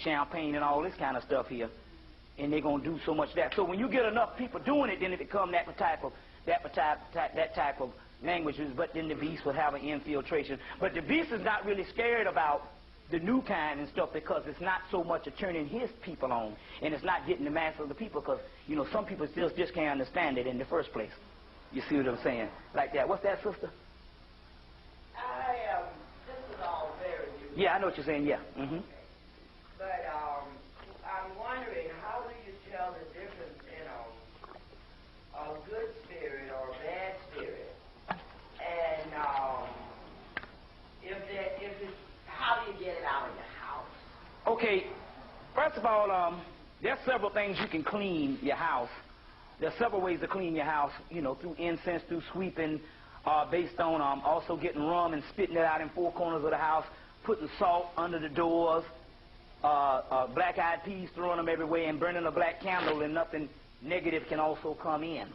champagne and all this kind of stuff here, and they're gonna do so much of that. So when you get enough people doing it, then it becomes that type of languages. But then the beast will have an infiltration. But the beast is not really scared about the new kind and stuff, because it's not so much a turning his people on, and it's not getting the mass of the people, because you know some people still just can't understand it in the first place. You see what I'm saying? Like that. What's that, sister? This is all very new. Yeah, I know what you're saying. Yeah. Mm-hmm. But I'm wondering, how do you tell the difference in a good spirit or a bad spirit? And if it's, how do you get it out of your house? Okay, first of all, there's several things you can clean your house. There's several ways to clean your house, you know, through incense, through sweeping, based on also getting rum and spitting it out in four corners of the house, putting salt under the doors, black-eyed peas, throwing them everywhere, and burning a black candle, and nothing negative can also come in.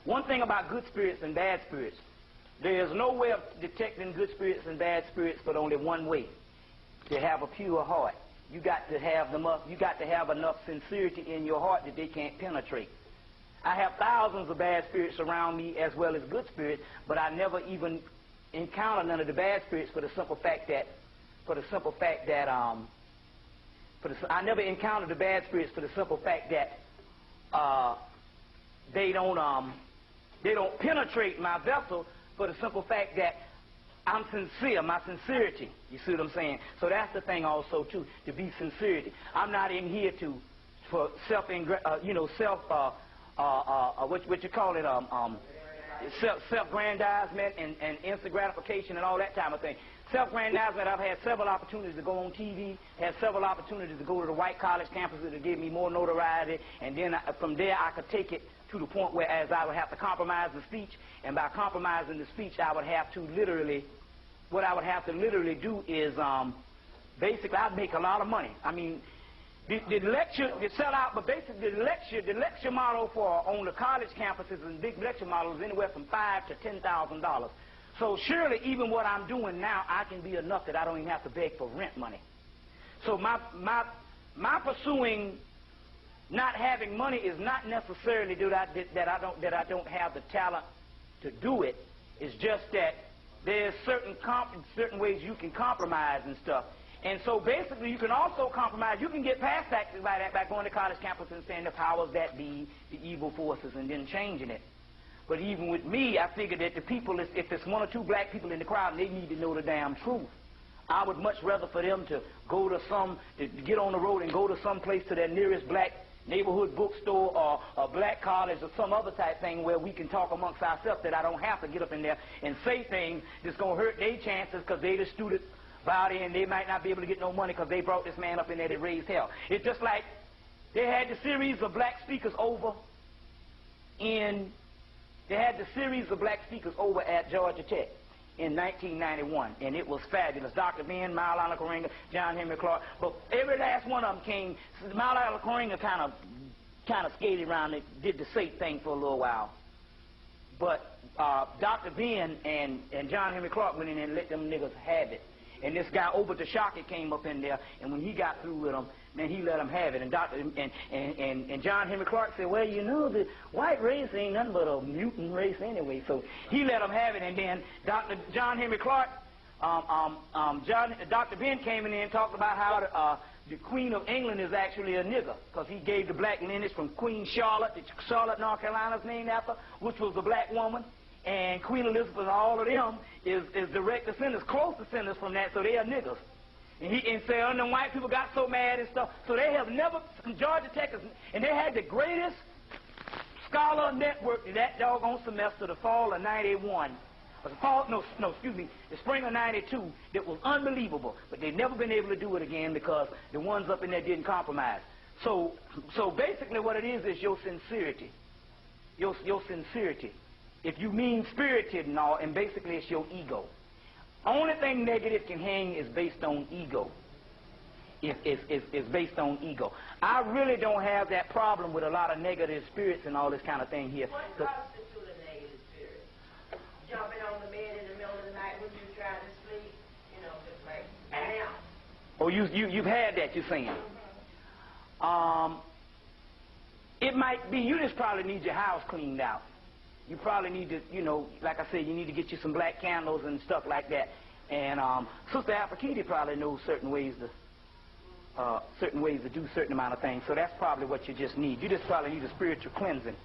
One thing about good spirits and bad spirits, there is no way of detecting good spirits and bad spirits but only one way: to have a pure heart. You got to have them up. You got to have enough sincerity in your heart that they can't penetrate. I have thousands of bad spirits around me as well as good spirits, but I never even encounter none of the bad spirits for the simple fact that I never encountered the bad spirits for the simple fact that they don't penetrate my vessel, for the simple fact that I'm sincere, my sincerity. You see what I'm saying? So that's the thing also too, to be sincerity. I'm not in here for self-grandizement and instant gratification and all that type of thing. Self-grandizement, I've had several opportunities to go on TV, had several opportunities to go to the white college campuses to give me more notoriety, and then from there I could take it to the point where as I would have to compromise the speech, and by compromising the speech I would have to literally, what I would have to literally do is basically I'd make a lot of money. I mean, the lecture, the sell out, but basically the lecture model for on the college campuses and big lecture models is anywhere from $5,000 to $10,000. So surely even what I'm doing now, I can be enough that I don't even have to beg for rent money. So my pursuing not having money is not necessarily that I don't have the talent to do it. It's just that there's certain ways you can compromise and stuff. And so basically you can also compromise. You can get past that by going to college campus and saying the powers that be, the evil forces, and then changing it. But even with me, I figured that the people, if there's one or two black people in the crowd, they need to know the damn truth. I would much rather for them to go to to get on the road and go to some place to their nearest black neighborhood bookstore or a black college or some other type thing where we can talk amongst ourselves, that I don't have to get up in there and say things that's going to hurt their chances because they the student body and they might not be able to get no money because they brought this man up in there that raised hell. It's just like they had the series of black speakers over at Georgia Tech in 1991, and it was fabulous. Dr. Ben, Maulana Karenga, John Henry Clark, but every last one of them came. Maulana Karenga kind of skated around and did the safe thing for a little while, but Dr. Ben and John Henry Clark went in and let them niggas have it. And this guy Oba Tashaki came up in there, and when he got through with them, man, he let them have it. And John Henry Clark said, well, you know, the white race ain't nothing but a mutant race anyway. So he let them have it. And then John Henry Clark, Dr. Ben came in there and talked about how the Queen of England is actually a nigger, because he gave the black lineage from Queen Charlotte, that Charlotte, North Carolina is named after, which was a black woman. And Queen Elizabeth and all of them is direct descendants, close descendants from that, so they are niggers. And so and the white people got so mad and stuff, so they have never, Georgia Tech, and they had the greatest scholar network that doggone semester, the fall of 91, the spring of 92, that was unbelievable, but they've never been able to do it again because the ones up in there didn't compromise. So basically what it is your sincerity. Your sincerity. If you mean-spirited and all, and basically it's your ego. Only thing negative can hang is based on ego. It's based on ego. I really don't have that problem with a lot of negative spirits and all this kind of thing here. What constitutes a negative spirit? Jumping on the bed in the middle of the night when you're trying to sleep, you know, just like now. Oh, you've had that, you're saying. It might be you just probably need your house cleaned out. You probably need to, you know, like I said, you need to get you some black candles and stuff like that. And Sister Apakiti probably knows certain ways to do certain amount of things. So that's probably what you just need. You just probably need a spiritual cleansing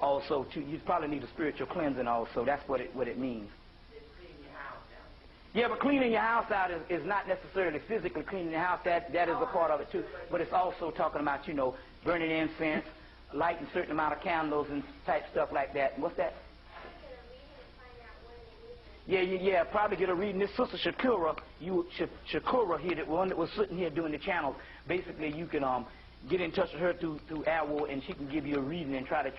also too. You probably need a spiritual cleansing also. That's what it means. Just clean your house out. Yeah, but cleaning your house out is not necessarily physically cleaning your house. That is a part of it too. But it's also talking about, you know, burning incense, lighting a certain amount of candles and type stuff like that. What's that? Yeah. Probably get a reading. This Sister Shakura, Shakura here, the one that was sitting here doing the channels. Basically, you can get in touch with her through Alwo, and she can give you a reading and try to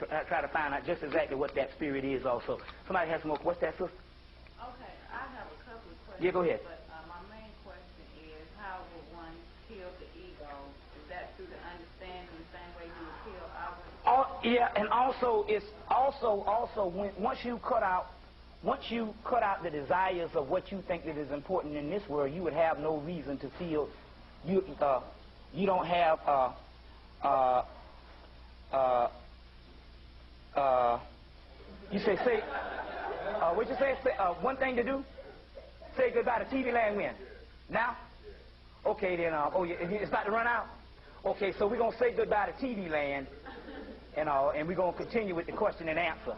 find out just exactly what that spirit is. Also, somebody has some more. What's that, Sister? Okay, I have a couple of questions. Yeah, go ahead. But my main question is, how would one kill the ego? Is that through the understanding the same way you would kill others? Oh, yeah, and also it's also once you cut out the desires of what you think that is important in this world, you would have no reason to feel you don't have you say what you say? One thing to do? Say goodbye to TV land when? Now? Okay then. Oh, yeah, it's about to run out. Okay, so we're gonna say goodbye to TV land, and we're gonna continue with the question and answer.